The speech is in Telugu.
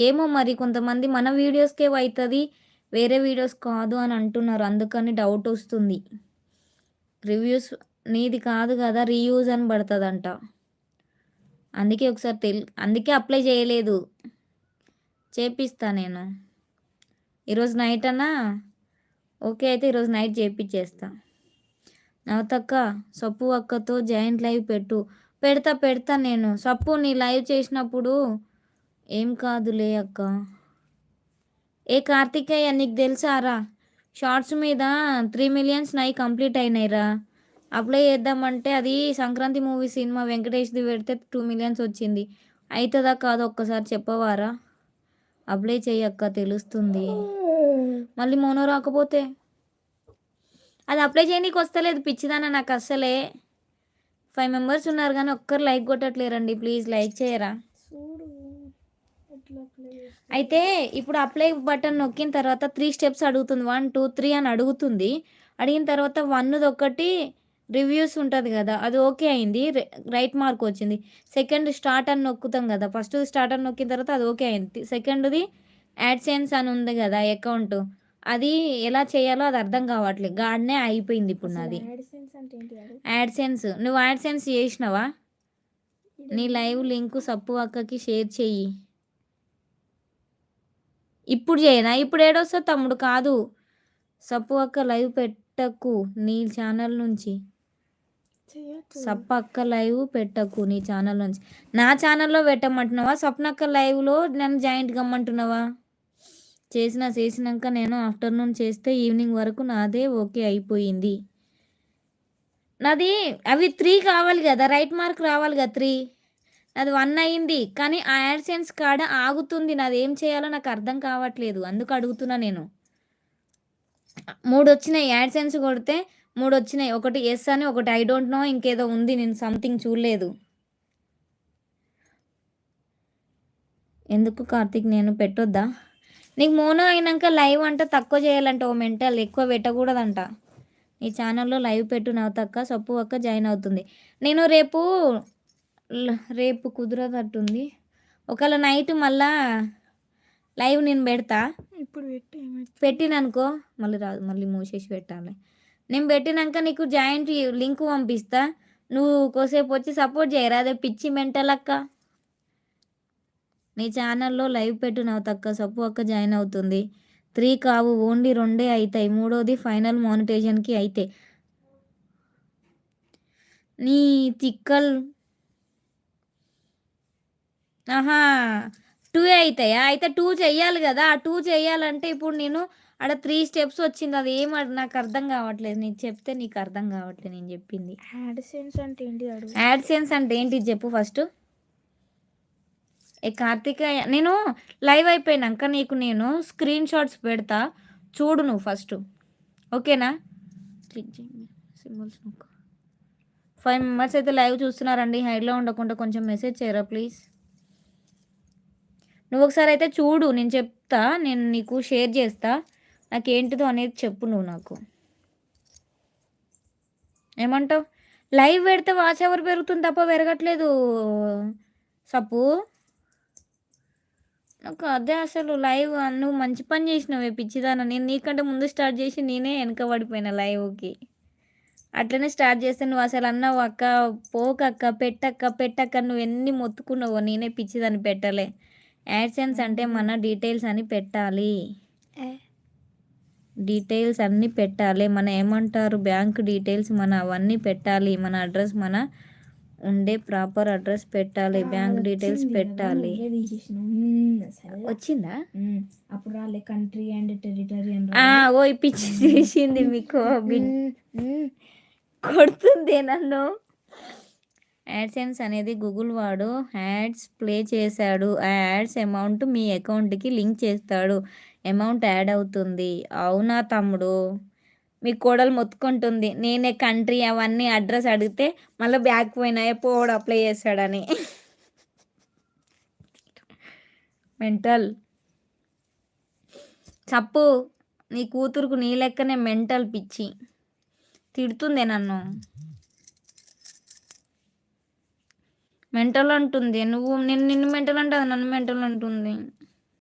ఏమో మరి కొంతమంది మన వీడియోస్‌కే అయితది. వేరే వీడియోస్ కాదు అని అంటున్నారు. అందుకని డౌటొస్తుంది. రివ్యూస్ నీది కాదు గదా! రీయూజ్ అని పడతదంట. అందుకే ఒకసారి అందుకే అప్లై చేయలేదు. చేపిస్తా నేను. ఈరోజు నైట్ అన్నా ఓకే అయితే ఈరోజు నైట్ చేపిచ్చేస్తా. నవతక్క, సప్పు అక్కతో జాయింట్ లైవ్ పెట్టు. పెడతా నేను. సప్పు నీ లైవ్ చేసినప్పుడు ఏం కాదులే అక్క. ఏ కార్తికేయ నీకు తెలుసారా? షార్ట్స్ మీద 3 మిలియన్స్ నాయి కంప్లీట్ అయినాయిరా. అప్లై చేద్దామంటే అది సంక్రాంతి మూవీ సినిమా వెంకటేష్‌ది పెడితే 2 మిలియన్స్ వచ్చింది. అయితదా కాదో ఒక్కసారి చెప్పవారా? అప్లై చెయ్యక్క తెలుస్తుంది. మళ్ళీ మోనో రాకపోతే? అది అప్లై చేయనీకి వస్తలేదు పిచ్చిదానా నాకు అస్సలే. 5 మెంబర్స్ ఉన్నారు గానీ ఒక్కరు లైక్ కొట్టట్లేరండి. ప్లీజ్ లైక్ చేయరా? అయితే ఇప్పుడు అప్లై బటన్ నొక్కిన తర్వాత 3 స్టెప్స్ అడుగుతుంది. 1, 2, 3 అని అడుగుతుంది. అడిగిన తర్వాత 1దొకటి రివ్యూస్ ఉంటది గదా! అది ఓకే అయింది. రైట్ మార్క్ వచ్చింది. సెకండ్ స్టార్ట్ అని నొక్కుతాం గదా! ఫస్ట్ స్టార్ట్ అని నొక్కిన తర్వాత అది ఓకే అయింది. సెకండ్‌ది యాడ్‌సెన్స్ అని ఉంది గదా! అకౌంట్. అది ఎలా చేయాలో అది అర్థం కావట్లేదు. గాడనే అయిపోయింది ఇప్పుడు నాది. యాడ్‌సెన్స్ నువ్వు యాడ్‌సెన్స్ చేసినావా? నీ లైవ్ లింకు సప్పు అక్కకి షేర్ చెయ్యి. ఇప్పుడు చేయనా? ఇప్పుడు ఏడొస్తది తమ్ముడు కాదు. సప్పు అక్క లైవ్ పెట్టకు నీ ఛానల్ నుంచి. సప్పు అక్క లైవ్ పెట్టకు నీ ఛానల్ నుంచి. నా ఛానల్‌లో పెట్టమంటున్నావా? స్వప్నక్క లైవ్‌లో నన్ను జాయింట్ కమ్మంటున్నావా? చేసినాక నేను ఆఫ్టర్‌నూన్ చేస్తే ఈవినింగ్ వరకు నాదే ఓకే అయిపోయింది. నాది అవి 3 కావాలి గదా! రైట్ మార్క్ రావాలి గదా! 3. నాది 1 అయింది. కానీ ఆ యాడ్‌సెన్స్ కాడ ఆగుతుంది. నాదేం చేయాలో నాకు అర్థం కావట్లేదు. అందుకు అడుగుతున్నా నేను. 3 వచ్చినాయి యాడ్‌సెన్స్ కొడితే 3 వచ్చినాయి. ఒకటి యెస్ అని, ఒకటి ఐ డోంట్ నో ఇంకేదో ఉంది. నేను సంథింగ్ చూడలేదు. ఎందుకు కార్తీక్ నేను పెట్టొద్దా? నీకు మోనో అయినాక లైవ్ అంట తక్కువ చేయాలంట. ఓ మెంటల్ ఎక్కువ పెట్టకూడదంట. నీ ఛానల్‌లో లైవ్ పెట్టు నవతక్క సప్పు అక్క జాయిన్ అవుతుంది. నేను రేపు కుదరదట్టుంది. ఒకవేళ నైట్ మళ్ళా లైవ్ నేను పెడతా. ఇప్పుడు పెట్టిననుకో మళ్ళీ రాదు. మళ్ళీ మూసేసి పెట్టాలి. నేను పెట్టినాక నీకు జాయింట్ లింక్ పంపిస్తా. నువ్వు కోసేపు వచ్చి సపోర్ట్ చేయరా? అదే పిచ్చి మెంటల్ అక్క. నీ ఛానల్‌లో లైవ్ పెట్టు నవతక్క సప్పు అక్క జాయిన్ అవుతుంది. 3 కావు ఓన్లీ 2 అయితాయి. మూడోది ఫైనల్ మానిటైజేషన్‌కి అయితే. నీ తిక్కల్ ఆహా! 2 అయితాయా? అయితే 2 చెయ్యాలి గదా! ఆ 2 చెయ్యాలంటే ఇప్పుడు నేను ఆడ 3 స్టెప్స్ వచ్చింది. అది నాకు అర్థం కావట్లేదు. నీకు చెప్తే నీకు అర్థం కావట్లేదు నేను చెప్పింది. యాడ్‌సెన్స్ అంటే ఏంటి అడుగు? యాడ్‌సెన్స్ అంటే ఏంటిది చెప్పు ఫస్ట్? ఏ కార్తికేయ నేను లైవ్ అయిపోయినాక నీకు నేను స్క్రీన్ షాట్స్ పెడతా. చూడు నువ్వు ఫస్ట్. ఓకేనా? క్లిక్ చేయండి. సింబల్స్ నొక్కు. 5 మెంబర్స్ అయితే లైవ్ చూస్తున్నారండి. హైడ్‌లో ఉండకుండా కొంచెం మెసేజ్ చేయరా ప్లీజ్? నువ్వు ఒకసారి అయితే చూడు. నేను చెప్తా. నేను నీకు షేర్ చేస్తా. నాకేంటిదో అనేది చెప్పు నువ్వు నాకు. ఏమంటావు? లైవ్ పెడితే వాచ్ అవర్ పెరుగుతుంది తప్ప పెరగట్లేదు సప్పు. నాకు అదే అసలు లైవ్ నువ్వు మంచి పని చేసినావే పిచ్చిదాన. నేను నీకంటే ముందు స్టార్ట్ చేసి నేనే వెనక పడిపోయినా లైవ్‌కి. అట్లనే స్టార్ట్ చేస్తే నువ్వు అసలు అన్నావు అక్క పోకక్క పెట్టక్క నువ్వు ఎన్ని మొత్తుకున్నావో నేనే పిచ్చిదాన్ని పెట్టలే. యాడ్‌సెన్స్ అంటే మన డీటెయిల్స్ అని పెట్టాలి. డీటెయిల్స్ అన్నీ పెట్టాలి. మన ఏమంటారు బ్యాంక్ డీటెయిల్స్ మన అవన్నీ పెట్టాలి. మన అడ్రస్ మన ఉండే ప్రాపర్ అడ్రస్ పెట్టాలి. బ్యాంక్ డీటెయిల్స్ పెట్టాలి. వచ్చిందా? అప్పుడు రాలే కంట్రీ అండ్ టెరిటరీ అని. ఓ పిచ్చి చేసింది మీకు కొడుతుంది నన్ను. యాడ్‌సెన్స్ అనేది గూగుల్ వాడు యాడ్స్ ప్లే చేశాడు. ఆ యాడ్స్ అమౌంట్ మీ అకౌంట్‌కి లింక్ చేస్తాడు. అమౌంట్ యాడ్ అవుతుంది. అవునా తమ్ముడు? మీ కోడలు మొత్తుకుంటుంది. నేనే కంట్రీ అవన్నీ అడ్రస్ అడిగితే మళ్ళీ బ్యాక్ పోయినాయే పోడు అప్లై చేస్తాడని. మెంటల్. చప్పు నీ కూతురుకు నీ లెక్కనే మెంటల్ పిచ్చి. తిడుతుందే నన్ను. మెంటల్ అంటుంది. నిన్ను మెంటల్ అంటే అది నన్ను మెంటల్ అంటుంది.